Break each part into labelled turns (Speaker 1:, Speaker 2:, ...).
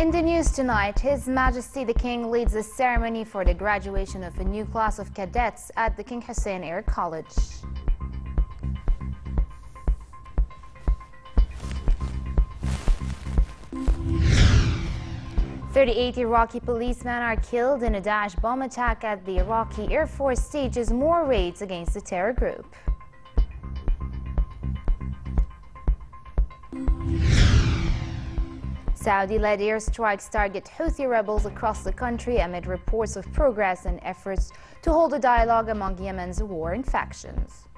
Speaker 1: In the news tonight, His Majesty the King leads the ceremony for the graduation of a new class of cadets at the King Hussein Air College. "38 Iraqi policemen are killed in a Daesh bomb attack at the Iraqi Air Force stages more raids against the terror group. Saudi-led airstrikes target Houthi rebels across the country amid reports of progress and efforts to hold a dialogue among Yemen's warring factions.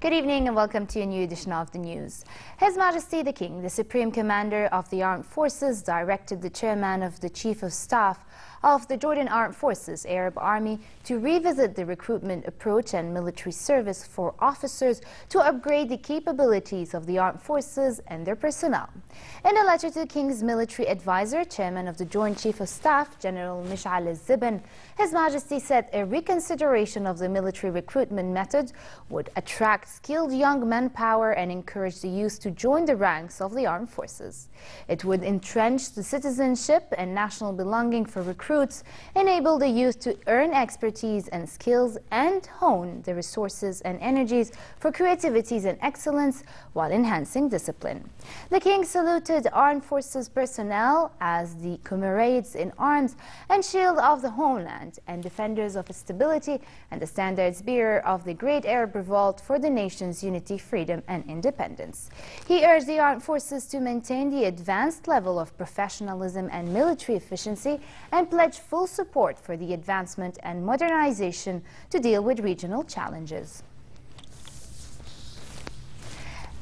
Speaker 1: Good evening and welcome to a new edition of the news. His Majesty the King, the Supreme Commander of the Armed Forces, directed the Chairman of the Chief of Staff of the Jordan Armed Forces Arab Army to revisit the recruitment approach and military service for officers to upgrade the capabilities of the armed forces and their personnel. In a letter to the King's military advisor, Chairman of the Joint Chief of Staff, General Mish'al al-Zibn, His Majesty said a reconsideration of the military recruitment method would attract skilled young manpower and encourage the youth to join the ranks of the armed forces. It would entrench the citizenship and national belonging for recruits, enable the youth to earn expertise and skills, and hone the resources and energies for creativities and excellence while enhancing discipline. The King saluted armed forces personnel as the comrades in arms and shield of the homeland and defenders of its stability and the standards bearer of the great Arab revolt for the nation's unity, freedom and independence. He urged the armed forces to maintain the advanced level of professionalism and military efficiency and pledge full support for the advancement and modernization to deal with regional challenges.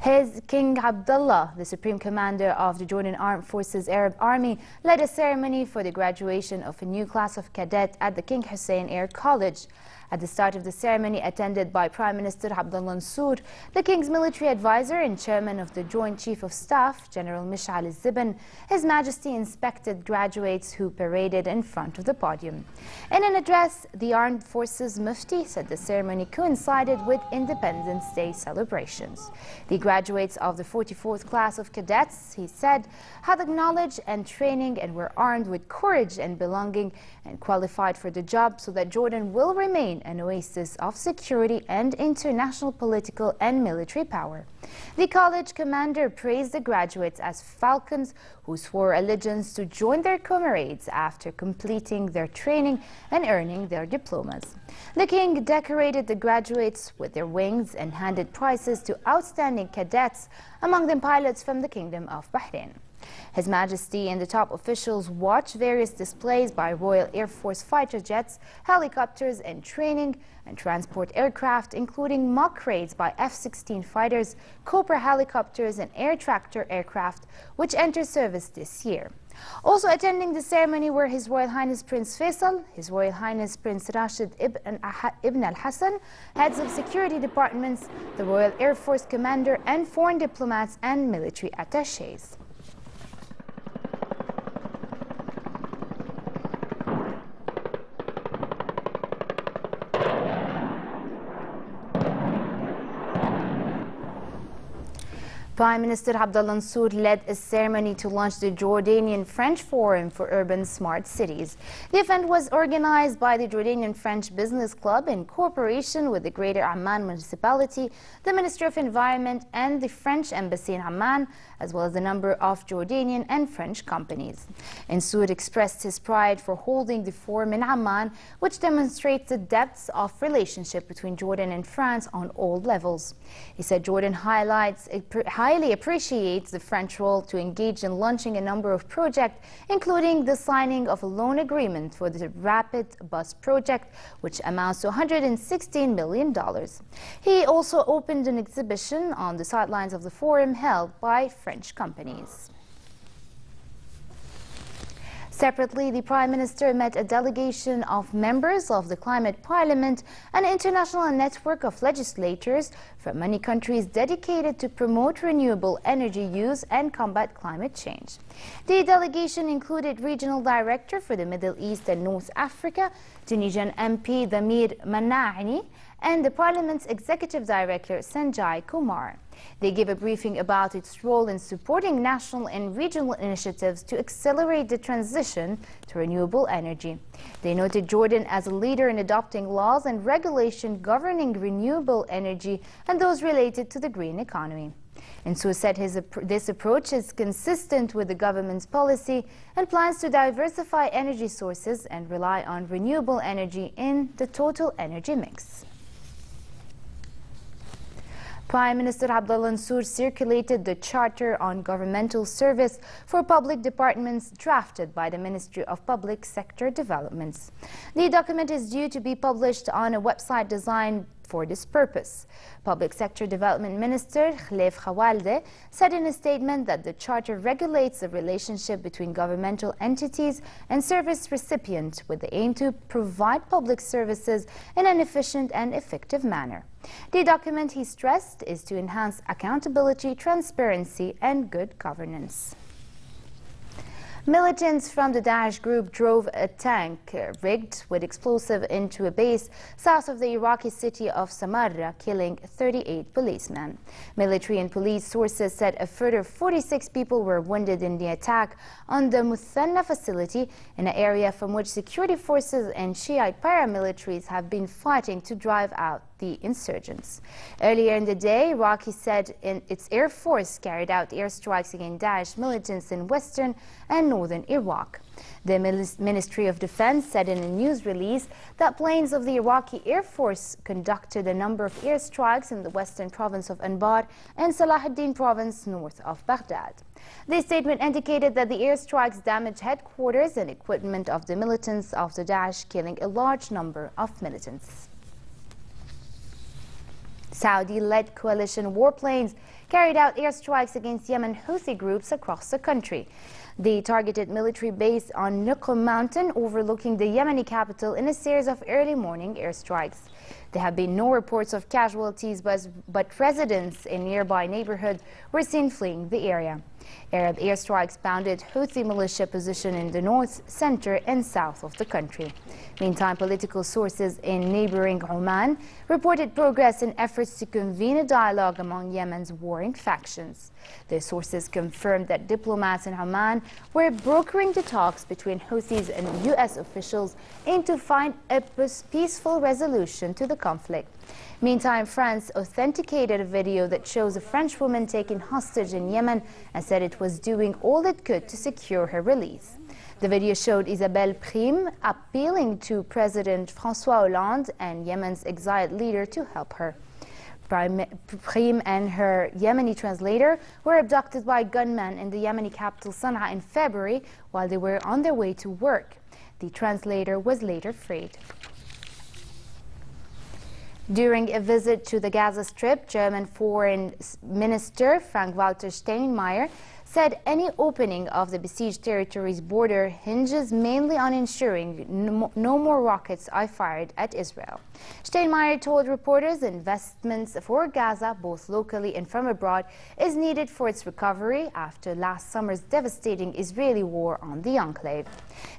Speaker 1: His King Abdullah, the Supreme Commander of the Jordan Armed Forces Arab Army, led a ceremony for the graduation of a new class of cadet at the King Hussein Air College. At the start of the ceremony, attended by Prime Minister Abdullah Mansour, the King's military advisor and Chairman of the Joint Chief of Staff, General Mish'al al-Zibn, His Majesty inspected graduates who paraded in front of the podium. In an address, the Armed Forces Mufti said the ceremony coincided with Independence Day celebrations. The graduates of the 44th class of cadets, he said, had acknowledged and training and were armed with courage and belonging and qualified for the job so that Jordan will remain an oasis of security and international political and military power. The college commander praised the graduates as falcons who swore allegiance to join their comrades after completing their training and earning their diplomas. The King decorated the graduates with their wings and handed prizes to outstanding cadets, among them pilots from the Kingdom of Bahrain. His Majesty and the top officials watched various displays by Royal Air Force fighter jets, helicopters and training and transport aircraft, including mock raids by F-16 fighters, Cobra helicopters and air tractor aircraft, which enter service this year. Also attending the ceremony were His Royal Highness Prince Faisal, His Royal Highness Prince Rashid Ibn al-Hassan, heads of security departments, the Royal Air Force commander and foreign diplomats and military attachés. Prime Minister Abdullah Mansour led a ceremony to launch the Jordanian French Forum for Urban Smart Cities. The event was organized by the Jordanian French Business Club in cooperation with the Greater Amman Municipality, the Ministry of Environment and the French Embassy in Amman, as well as a number of Jordanian and French companies. Mansour expressed his pride for holding the forum in Amman, which demonstrates the depths of relationship between Jordan and France on all levels. He said Jordan highly appreciates the French role to engage in launching a number of projects, including the signing of a loan agreement for the Rapid Bus project, which amounts to $116 million. He also opened an exhibition on the sidelines of the forum held by French companies. Separately, the Prime Minister met a delegation of members of the Climate Parliament, an international network of legislators from many countries dedicated to promote renewable energy use and combat climate change. The delegation included Regional Director for the Middle East and North Africa, Tunisian MP Damir Mannaini, and the Parliament's Executive Director, Sanjay Kumar. They gave a briefing about its role in supporting national and regional initiatives to accelerate the transition to renewable energy. They noted Jordan as a leader in adopting laws and regulation governing renewable energy and those related to the green economy. Nsu said this approach is consistent with the government's policy and plans to diversify energy sources and rely on renewable energy in the total energy mix. Prime Minister Abdullah Nsu circulated the Charter on Governmental Service for Public Departments drafted by the Ministry of Public Sector Developments. The document is due to be published on a website designed for this purpose. Public Sector Development Minister Khulal said in a statement that the Charter regulates the relationship between governmental entities and service recipients with the aim to provide public services in an efficient and effective manner. The document, he stressed, is to enhance accountability, transparency, and good governance. Militants from the Daesh group drove a tank rigged with explosive into a base south of the Iraqi city of Samarra, killing 38 policemen. Military and police sources said a further 46 people were wounded in the attack on the Muthanna facility, in an area from which security forces and Shiite paramilitaries have been fighting to drive out the insurgents. Earlier in the day, Iraq said its Air Force carried out airstrikes against Daesh militants in western and northern Iraq. The Ministry of Defense said in a news release that planes of the Iraqi Air Force conducted a number of airstrikes in the western province of Anbar and Salahuddin province north of Baghdad. The statement indicated that the airstrikes damaged headquarters and equipment of the militants of the Daesh, killing a large number of militants. Saudi-led coalition warplanes carried out airstrikes against Yemen Houthi groups across the country. They targeted military base on Nuqm mountain overlooking the Yemeni capital in a series of early morning airstrikes. There have been no reports of casualties, but residents in nearby neighborhoods were seen fleeing the area. Arab airstrikes bounded Houthi militia position in the north, center and south of the country. Meantime, political sources in neighboring Oman reported progress in efforts to convene a dialogue among Yemen's warring factions. The sources confirmed that diplomats in Oman were brokering the talks between Houthis and U.S. officials aimed to find a peaceful resolution to the conflict. Meantime, France authenticated a video that shows a French woman taken hostage in Yemen and said it was doing all it could to secure her release. The video showed Isabelle Prime appealing to President François Hollande and Yemen's exiled leader to help her. Prime and her Yemeni translator were abducted by gunmen in the Yemeni capital Sana'a in February while they were on their way to work. The translator was later freed. During a visit to the Gaza Strip, German Foreign Minister Frank-Walter Steinmeier said any opening of the besieged territory's border hinges mainly on ensuring no more rockets are fired at Israel. Steinmeier told reporters investments for Gaza, both locally and from abroad, is needed for its recovery after last summer's devastating Israeli war on the enclave.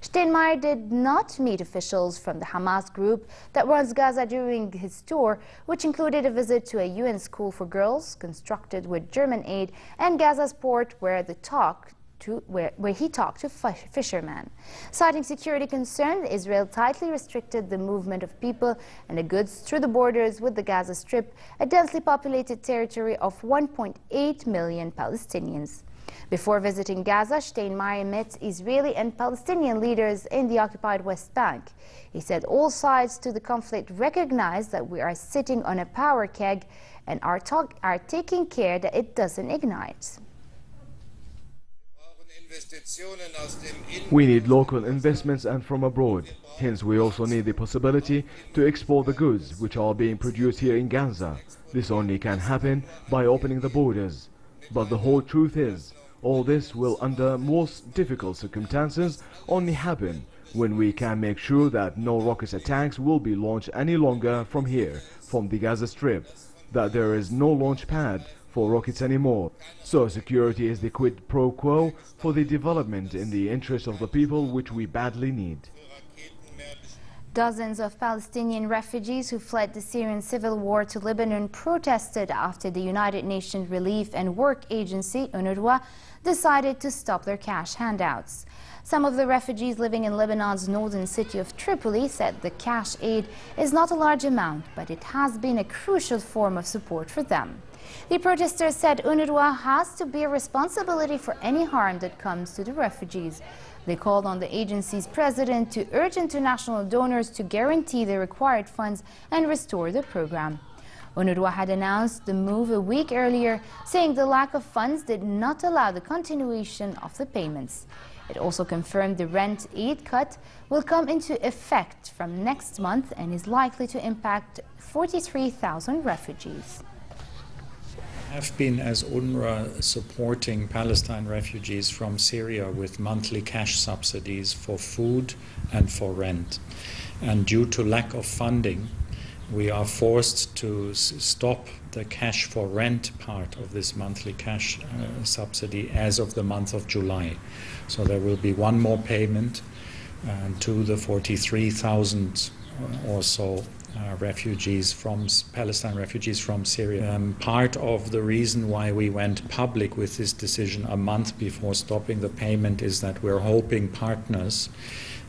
Speaker 1: Steinmeier did not meet officials from the Hamas group that runs Gaza during his tour, which included a visit to a UN school for girls constructed with German aid and Gaza's port where he talked to fishermen. Citing security concerns, Israel tightly restricted the movement of people and the goods through the borders with the Gaza Strip, a densely populated territory of 1.8 million Palestinians. Before visiting Gaza, Steinmeier met Israeli and Palestinian leaders in the occupied West Bank. He said all sides to the conflict recognize that we are sitting on a power keg and are taking care that it doesn't ignite.
Speaker 2: We need local investments and from abroad. Hence, we also need the possibility to export the goods which are being produced here in Gaza. This only can happen by opening the borders. But the whole truth is, all this will, under most difficult circumstances, only happen when we can make sure that no rocket attacks will be launched any longer from here, from the Gaza Strip, that there is no launch pad for rockets anymore. So security is the quid pro quo for the development in the interest of the people, which we badly need.
Speaker 1: Dozens of Palestinian refugees who fled the Syrian civil war to Lebanon protested after the United Nations Relief and Work Agency, UNRWA, decided to stop their cash handouts. Some of the refugees living in Lebanon's northern city of Tripoli said the cash aid is not a large amount, but it has been a crucial form of support for them. The protesters said UNRWA has to bear responsibility for any harm that comes to the refugees. They called on the agency's president to urge international donors to guarantee the required funds and restore the program. UNRWA had announced the move a week earlier, saying the lack of funds did not allow the continuation of the payments. It also confirmed the rent aid cut will come into effect from next month and is likely to impact 43,000 refugees.
Speaker 3: Have been, as UNRWA, supporting Palestine refugees from Syria with monthly cash subsidies for food and for rent. And due to lack of funding, we are forced to stop the cash for rent part of this monthly cash subsidy as of the month of July. So there will be one more payment to the 43,000 or so refugees from Palestine refugees from Syria. Part of the reason why we went public with this decision a month before stopping the payment is that we're hoping partners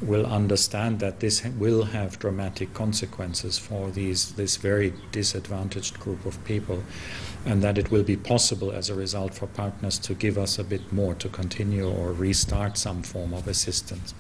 Speaker 3: will understand that this will have dramatic consequences for this very disadvantaged group of people, and that it will be possible as a result for partners to give us a bit more to continue or restart some form of assistance.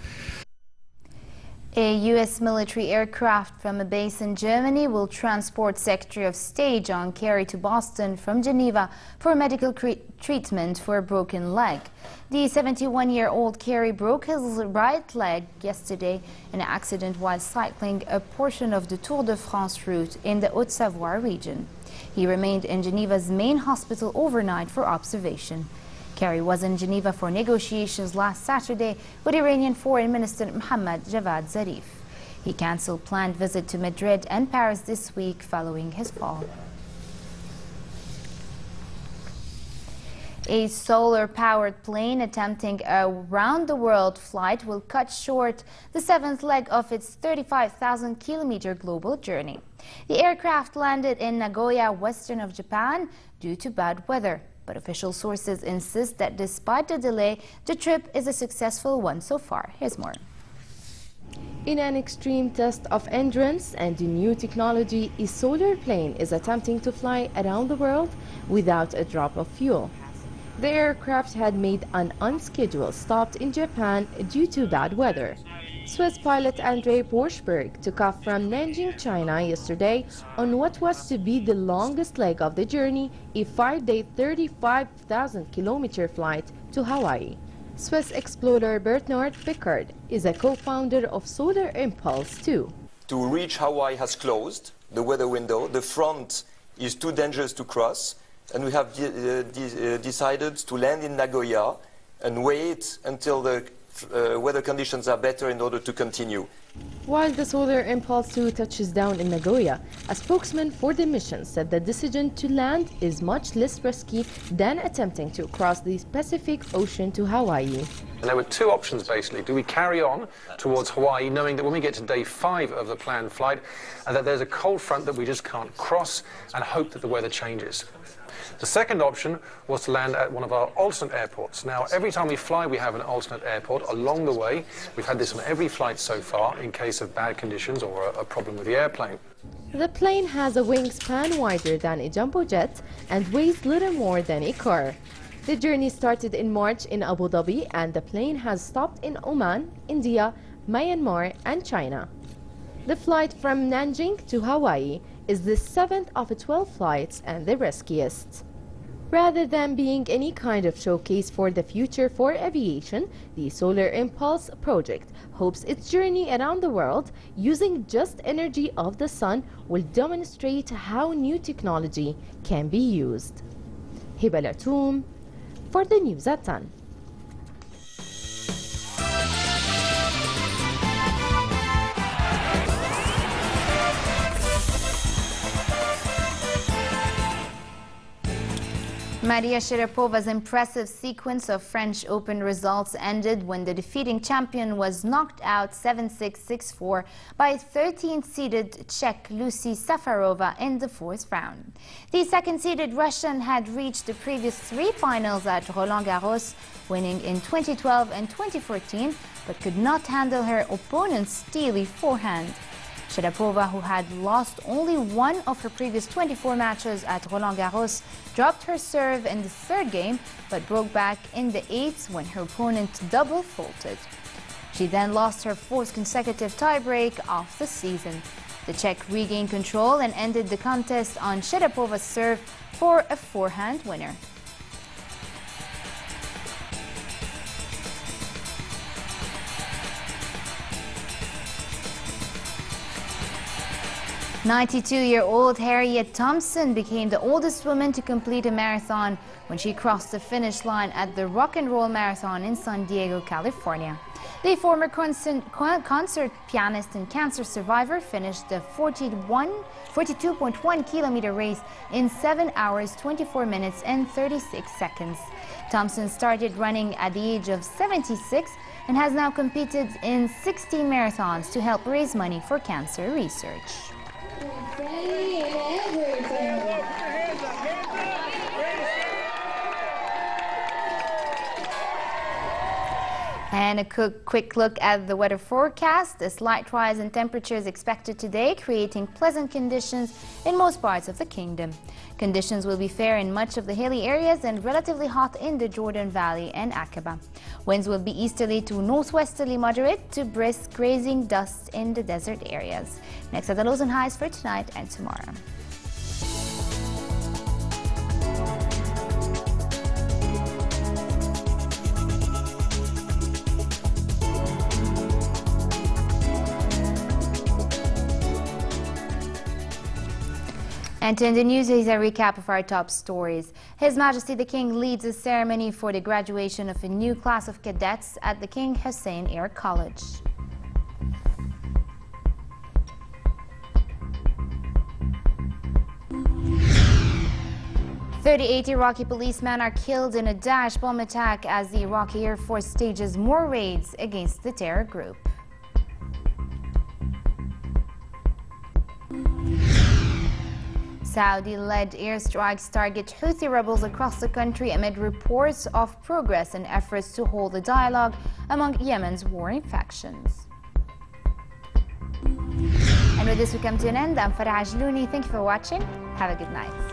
Speaker 1: A U.S. military aircraft from a base in Germany will transport Secretary of State John Kerry to Boston from Geneva for medical treatment for a broken leg. The 71-year-old Kerry broke his right leg yesterday in an accident while cycling a portion of the Tour de France route in the Haute-Savoie region. He remained in Geneva's main hospital overnight for observation. Kerry was in Geneva for negotiations last Saturday with Iranian Foreign Minister Mohammad Javad Zarif. He cancelled planned visit to Madrid and Paris this week following his fall. A solar-powered plane attempting a round-the-world flight will cut short the seventh leg of its 35,000-kilometer global journey. The aircraft landed in Nagoya, western of Japan, due to bad weather. But official sources insist that despite the delay, the trip is a successful one so far. Here's more.
Speaker 4: In an extreme test of endurance and new technology, a solar plane is attempting to fly around the world without a drop of fuel. The aircraft had made an unscheduled stop in Japan due to bad weather. Swiss pilot André Borschberg took off from Nanjing, China yesterday on what was to be the longest leg of the journey, a 5-day, 35,000-kilometer flight to Hawaii. Swiss explorer Bernard Pickard is a co-founder of Solar Impulse too.
Speaker 5: To reach Hawaii has closed, the weather window. The front is too dangerous to cross, and we have decided to land in Nagoya and wait until the weather conditions are better in order to continue.
Speaker 4: While the Solar Impulse 2 touches down in Nagoya, a spokesman for the mission said the decision to land is much less risky than attempting to cross the Pacific Ocean to Hawaii.
Speaker 6: And there were two options basically. Do we carry on towards Hawaii knowing that when we get to day 5 of the planned flight that there's a cold front that we just can't cross and hope that the weather changes? The second option was to land at one of our alternate airports. Now, every time we fly, we have an alternate airport along the way. We've had this on every flight so far in case of bad conditions or a problem with the airplane.
Speaker 4: The plane has a wingspan wider than a jumbo jet and weighs little more than a car. The journey started in March in Abu Dhabi, and the plane has stopped in Oman, India, Myanmar, and China. The flight from Nanjing to Hawaii is the 7th of 12 flights and the riskiest. Rather than being any kind of showcase for the future for aviation, the Solar Impulse project hopes its journey around the world using just energy of the sun will demonstrate how new technology can be used. Hiba Latoum for the News at 10.
Speaker 1: Maria Sharapova's impressive sequence of French Open results ended when the defeating champion was knocked out 7-6, 6-4 by 13th-seeded Czech Lucie Safarova in the fourth round. The second-seeded Russian had reached the previous three finals at Roland Garros, winning in 2012 and 2014, but could not handle her opponent's steely forehand. Sharapova, who had lost only one of her previous 24 matches at Roland Garros, dropped her serve in the third game, but broke back in the eighth when her opponent double faulted. She then lost her fourth consecutive tiebreak of the season. The Czech regained control and ended the contest on Sharapova's serve for a forehand winner. "92-year-old Harriet Thompson became the oldest woman to complete a marathon when she crossed the finish line at the Rock and Roll Marathon in San Diego, California. The former concert pianist and cancer survivor finished the 42.1-kilometer race in 7 hours, 24 minutes and 36 seconds. Thompson started running at the age of 76 and has now competed in 16 marathons to help raise money for cancer research. And a quick look at the weather forecast. A slight rise in temperatures expected today, creating pleasant conditions in most parts of the kingdom. Conditions will be fair in much of the hilly areas and relatively hot in the Jordan Valley and Aqaba. Winds will be easterly to northwesterly moderate to brisk, grazing dust in the desert areas. Next are the lows and highs for tonight and tomorrow. And in the news is a recap of our top stories. His Majesty the King leads a ceremony for the graduation of a new class of cadets at the King Hussein Air College. "38 Iraqi policemen are killed in a Daesh bomb attack as the Iraqi Air Force stages more raids against the terror group. Saudi-led airstrikes target Houthi rebels across the country amid reports of progress in efforts to hold a dialogue among Yemen's warring factions. And with this we come to an end. I'm Farah Ajlouni. Thank you for watching. Have a good night.